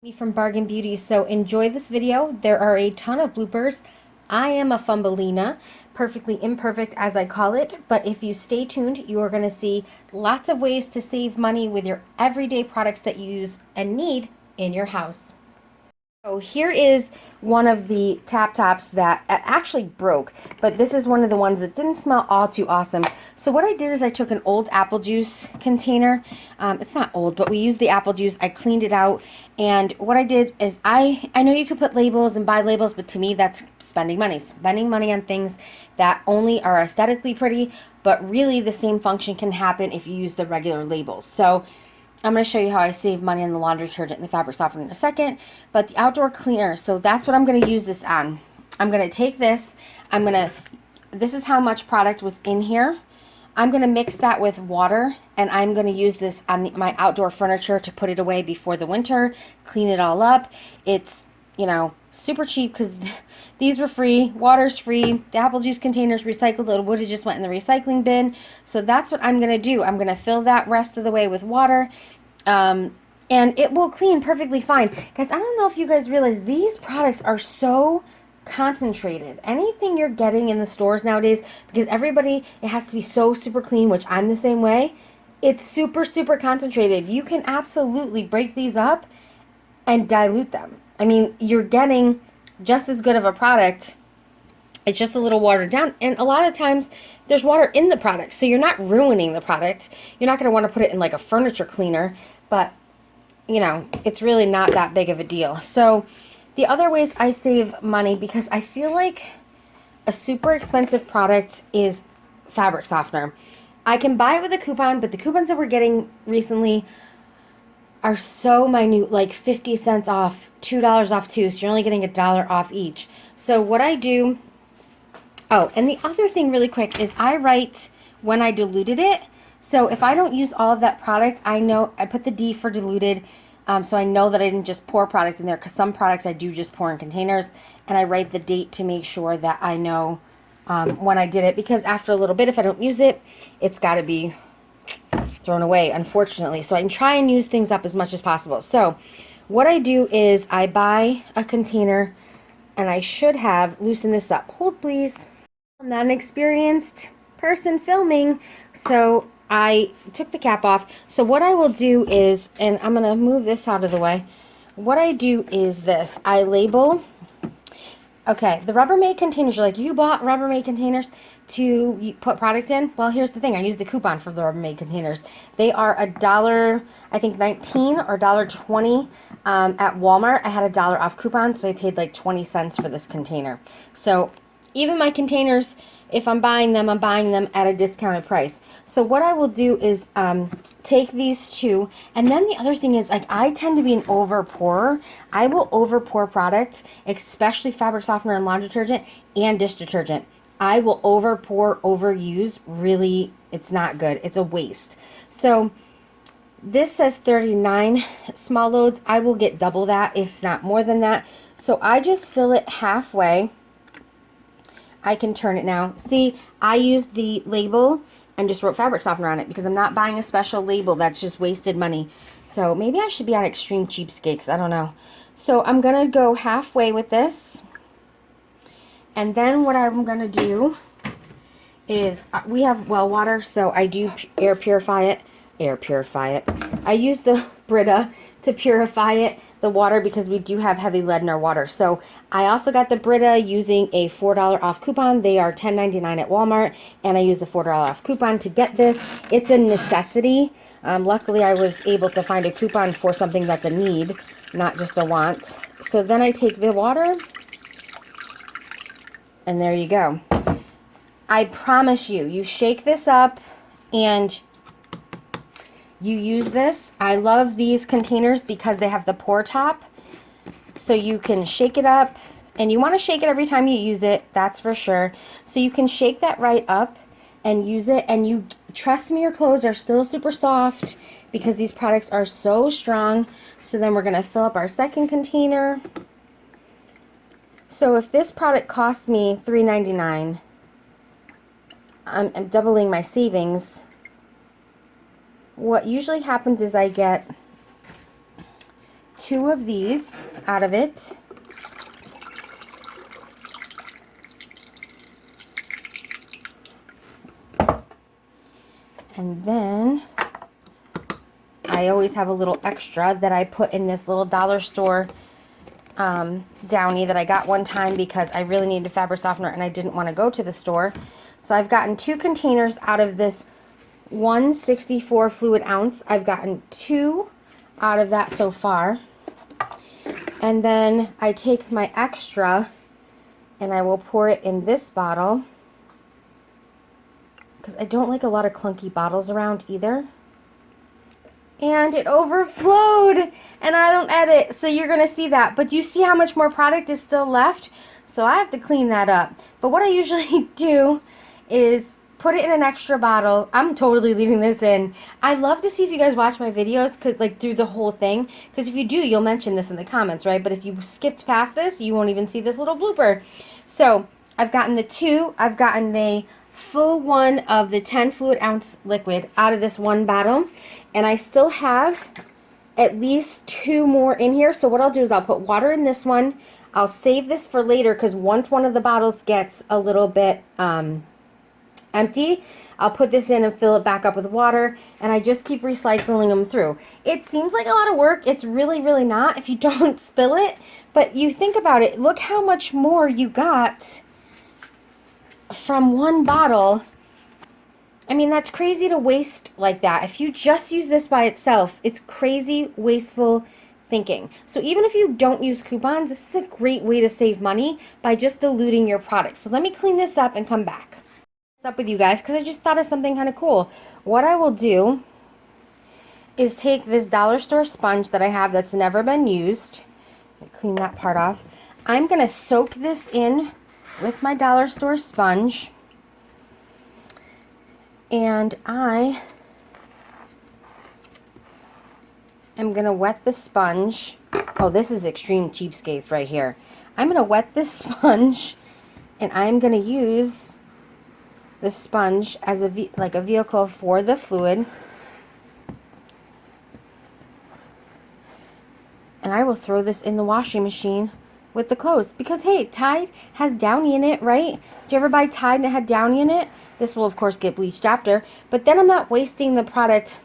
Me from Bargain Beauty. So enjoy this video. There are a ton of bloopers. I am a fumbleina, perfectly imperfect as I call it, but if you stay tuned, you are going to see lots of ways to save money with your everyday products that you use and need in your house. So here is one of the tap tops that actually broke, but this is one of the ones that didn't smell all too awesome. So what I did is I took an old apple juice container. It's not old, but we used the apple juice. I cleaned it out, and what I did is I know you could put labels and buy labels, but to me that's spending money on things that only are aesthetically pretty, but really the same function can happen if you use the regular labels. So I'm going to show you how I save money on the laundry detergent and the fabric softener in a second, but the outdoor cleaner, so that's what I'm going to use this on. I'm going to take this, this is how much product was in here. I'm going to mix that with water, and I'm going to use this on my outdoor furniture to put it away before the winter, clean it all up. It's, super cheap because these were free, water's free, the apple juice containers recycled, it would have just went in the recycling bin. So that's what I'm going to do. I'm going to fill that rest of the way with water, and it will clean perfectly fine. Guys, I don't know if you guys realize these products are so concentrated. Anything you're getting in the stores nowadays, because everybody, it has to be so super clean, which I'm the same way, it's super, super concentrated. You can absolutely break these up and dilute them. I mean, you're getting just as good of a product. It's just a little watered down. And a lot of times there's water in the product. So you're not ruining the product. You're not going to want to put it in like a furniture cleaner. But, it's really not that big of a deal. So the other ways I save money, because I feel like a super expensive product is fabric softener. I can buy it with a coupon, but the coupons that we're getting recently are so minute, like 50 cents off, $2 off too, so you're only getting $1 off each. So what I do, oh, and the other thing really quick is I write when I diluted it. So if I don't use all of that product, I know I put the D for diluted, so I know that I didn't just pour product in there, because some products I do just pour in containers, and I write the date to make sure that I know when I did it, because after a little bit, if I don't use it, it's got to be thrown away, unfortunately. So I can try and use things up as much as possible. So what I do is I buy a container, and I should have loosened this up. Hold please. I'm not an experienced person filming, so I took the cap off. So what I will do is, and I'm going to move this out of the way. What I do is this. I label. Okay, the Rubbermaid containers, you're like, you bought Rubbermaid containers to put product in? Well, here's the thing. I used the coupon for the Rubbermaid containers. They are $1, I think 19 or $1.20 at Walmart. I had $1 off coupon, so I paid like 20 cents for this container. So even my containers, if I'm buying them at a discounted price. So what I will do is take these two, and then the other thing is, like, I tend to be an over pourer. I will over pour products, especially fabric softener and laundry detergent and dish detergent. I will over pour, overuse. Really, it's not good. It's a waste. So this says 39 small loads. I will get double that, if not more than that. So I just fill it halfway. I can turn it now. See, I used the label and just wrote fabric softener on it, because I'm not buying a special label. That's just wasted money. So maybe I should be on extreme cheapskates. I don't know. So I'm going to go halfway with this. And then what I'm going to do is, we have well water, so I do air purify it. I use the Brita to purify it, the water, because we do have heavy lead in our water. So I also got the Brita using a $4 off coupon. They are $10.99 at Walmart, and I used the $4 off coupon to get this. It's a necessity. Luckily, I was able to find a coupon for something that's a need, not just a want. So then I take the water, and there you go. I promise you, you shake this up, and you use this. I love these containers because they have the pour top, so you can shake it up, and you want to shake it every time you use it, that's for sure. So you can shake that right up and use it, and you trust me, your clothes are still super soft because these products are so strong. So then we're going to fill up our second container. So if this product cost me $3.99, I'm doubling my savings. What usually happens is I get 2 of these out of it. And then I always have a little extra that I put in this little dollar store Downy that I got one time because I really needed a fabric softener and I didn't want to go to the store. So I've gotten 2 containers out of this 164 fluid ounce. I've gotten 2 out of that so far. And then I take my extra and I will pour it in this bottle because I don't like a lot of clunky bottles around either. And it overflowed, and I don't edit, so you're going to see that. But do you see how much more product is still left? So I have to clean that up. But what I usually do is put it in an extra bottle. I'm totally leaving this in. I love to see if you guys watch my videos, cause, like through the whole thing. Because if you do, you'll mention this in the comments, right? But if you skipped past this, you won't even see this little blooper. So I've gotten the 2. I've gotten the full 1 of the 10 fluid ounce liquid out of this one bottle. And I still have at least 2 more in here. So what I'll do is I'll put water in this one. I'll save this for later because once one of the bottles gets a little bit empty, I'll put this in and fill it back up with water. And I just keep recycling them through. It seems like a lot of work. It's really, really not if you don't spill it. But you think about it. Look how much more you got from one bottle. I mean, that's crazy to waste like that. If you just use this by itself, it's crazy wasteful thinking. So even if you don't use coupons, this is a great way to save money by just diluting your product. So let me clean this up and come back up with you guys because I just thought of something kind of cool. What I will do is take this dollar store sponge that I have that's never been used. Let me clean that part off. I'm going to soak this in with my dollar store sponge. And I am going to wet the sponge. Oh, this is extreme cheapskates right here. I'm going to wet this sponge, and I'm going to use the sponge as a vehicle for the fluid. And I will throw this in the washing machine with the clothes. Because, hey, Tide has Downy in it, right? Did you ever buy Tide and it had Downy in it? This will, of course, get bleached after. But then I'm not wasting the product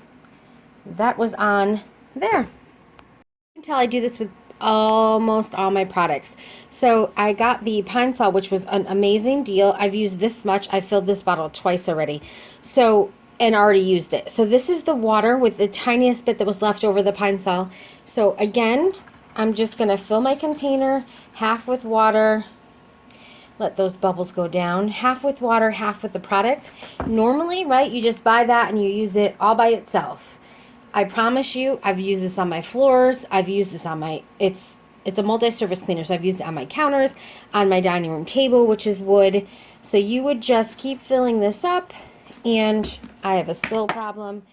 that was on there. You can tell I do this with almost all my products. So I got the Pine Sol, which was an amazing deal. I've used this much. I filled this bottle twice already. So, and already used it. So this is the water with the tiniest bit that was left over the Pine Sol. So again, I'm just going to fill my container half with water. Let those bubbles go down. Half with water, half with the product. Normally, right, you just buy that and you use it all by itself. I promise you, I've used this on my floors. I've used this on my, it's a multi-surface cleaner, so I've used it on my counters, on my dining room table, which is wood. So you would just keep filling this up, and I have a spill problem.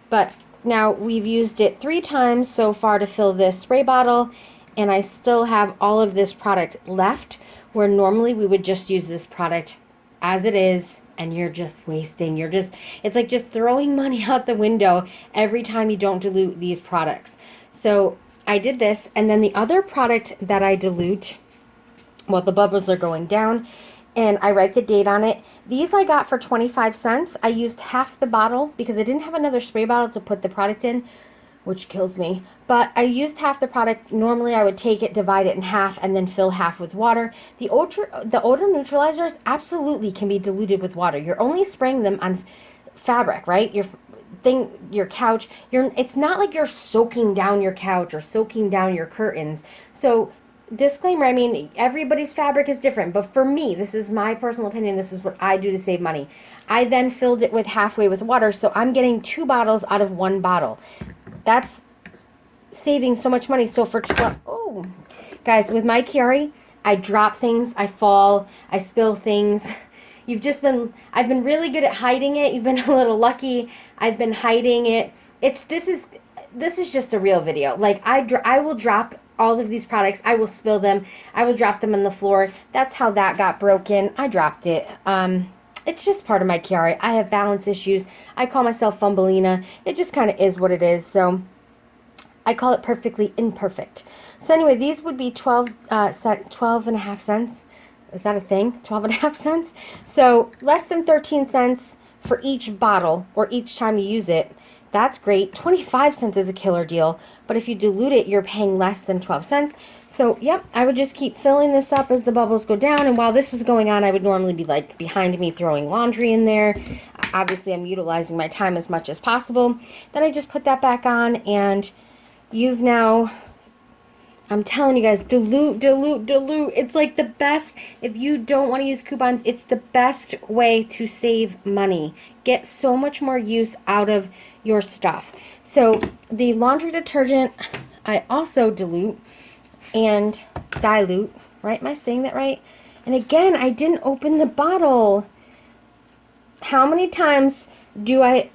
But now we've used it 3 times so far to fill this spray bottle, and I still have all of this product left, where normally we would just use this product as it is, and you're just wasting. It's like just throwing money out the window every time you don't dilute these products. So I did this, and then the other product that I dilute, well, the bubbles are going down, and I write the date on it. These I got for 25 cents. I used half the bottle because I didn't have another spray bottle to put the product in, which kills me. But I used half the product. Normally I would take it, divide it in half, and then fill half with water. The odor neutralizers absolutely can be diluted with water. You're only spraying them on fabric, right? Your couch. It's not like you're soaking down your couch or soaking down your curtains. So disclaimer, I mean, everybody's fabric is different, but for me, this is my personal opinion. This is what I do to save money. I then filled it with halfway with water, so I'm getting 2 bottles out of 1 bottle. That's saving so much money. So for guys, with my carry, I drop things, I fall, I spill things. I've been really good at hiding it. You've been a little lucky. I've been hiding it. This is just a real video. Like I will drop all of these products. I will spill them. I will drop them on the floor. That's how that got broken. I dropped it. It's just part of my carry. I have balance issues. I call myself Fumbleina. It just kind of is what it is. So I call it perfectly imperfect. So anyway, these would be 12 and a half cents. Is that a thing? 12 and a half cents? So less than 13 cents for each bottle or each time you use it. That's great. 25 cents is a killer deal. But if you dilute it, you're paying less than 12 cents. So, yep, I would just keep filling this up as the bubbles go down. And while this was going on, I would normally be like behind me throwing laundry in there. Obviously, I'm utilizing my time as much as possible. Then I just put that back on, and you've now, I'm telling you guys, dilute, dilute, dilute. It's like the best. If you don't want to use coupons, it's the best way to save money. Get so much more use out of your stuff. So the laundry detergent, I also dilute and dilute, right? Am I saying that right? And again, I didn't open the bottle. How many times do I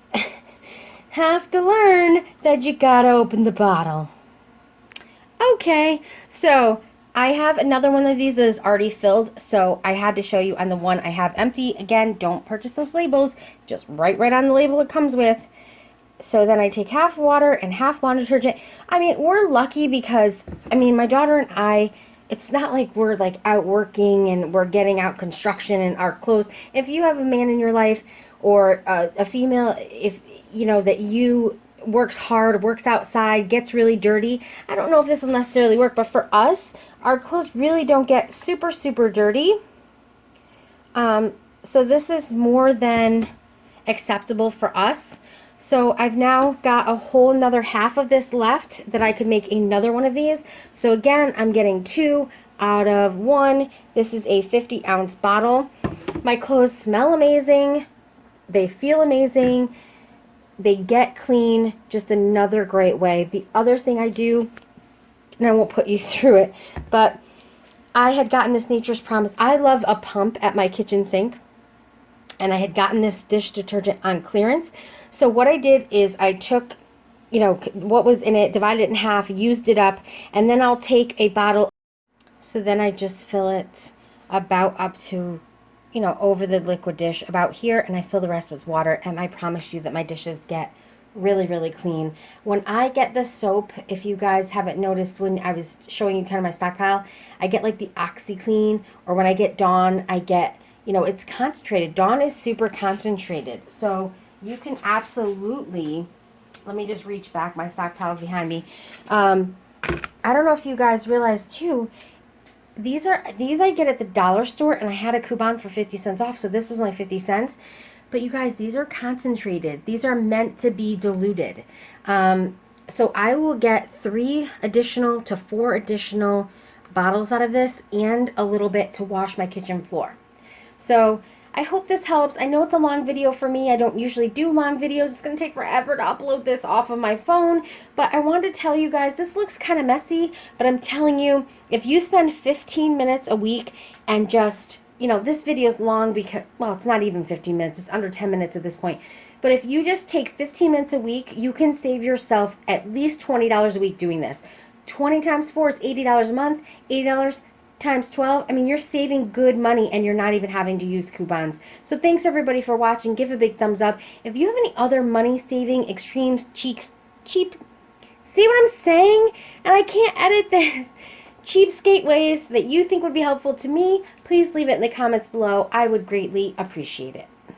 have to learn that you gotta open the bottle? Okay, so I have another one of these that is already filled, so I had to show you on the one I have empty. Again, don't purchase those labels. Just write right on the label it comes with. So then I take half water and half laundry detergent. I mean, we're lucky because, I mean, my daughter and I, it's not like we're like out working and we're getting out construction and our clothes. If you have a man in your life or a female, if you know that you works hard, works outside, gets really dirty, I don't know if this will necessarily work, but for us, our clothes really don't get super, super dirty. So this is more than acceptable for us. So I've now got a whole another half of this left that I could make another one of these. So again, I'm getting 2 out of 1. This is a 50-ounce bottle. My clothes smell amazing. They feel amazing. They get clean. Just another great way. The other thing I do, and I won't put you through it, but I had gotten this Nature's Promise. I love a pump at my kitchen sink. And I had gotten this dish detergent on clearance. So what I did is I took, you know, what was in it, divided it in half, used it up, and then I'll take a bottle. So then I just fill it about up to, you know, over the liquid dish about here, and I fill the rest with water, and I promise you that my dishes get really, really clean. When I get the soap, if you guys haven't noticed when I was showing you kind of my stockpile, I get like the OxyClean, or when I get Dawn, I get, you know, it's concentrated. Dawn is super concentrated. So you can absolutely, let me just reach back. My stockpile's behind me. I don't know if you guys realize too, these I get at the dollar store, and I had a coupon for 50 cents off. So this was only 50 cents. But you guys, these are concentrated. These are meant to be diluted. So I will get 3 additional to 4 additional bottles out of this, and a little bit to wash my kitchen floor. So I hope this helps. I know it's a long video for me. I don't usually do long videos. It's going to take forever to upload this off of my phone. But I wanted to tell you guys, this looks kind of messy. But I'm telling you, if you spend 15 minutes a week and just, you know, this video is long because, well, it's not even 15 minutes. It's under 10 minutes at this point. But if you just take 15 minutes a week, you can save yourself at least $20 a week doing this. 20 times 4 is $80 a month. $80 times 12, I mean, you're saving good money, and you're not even having to use coupons. So thanks everybody for watching. Give a big thumbs up. If you have any other money saving, extreme, cheap, see what I'm saying? And I can't edit this. Cheapskate ways that you think would be helpful to me, please leave it in the comments below. I would greatly appreciate it.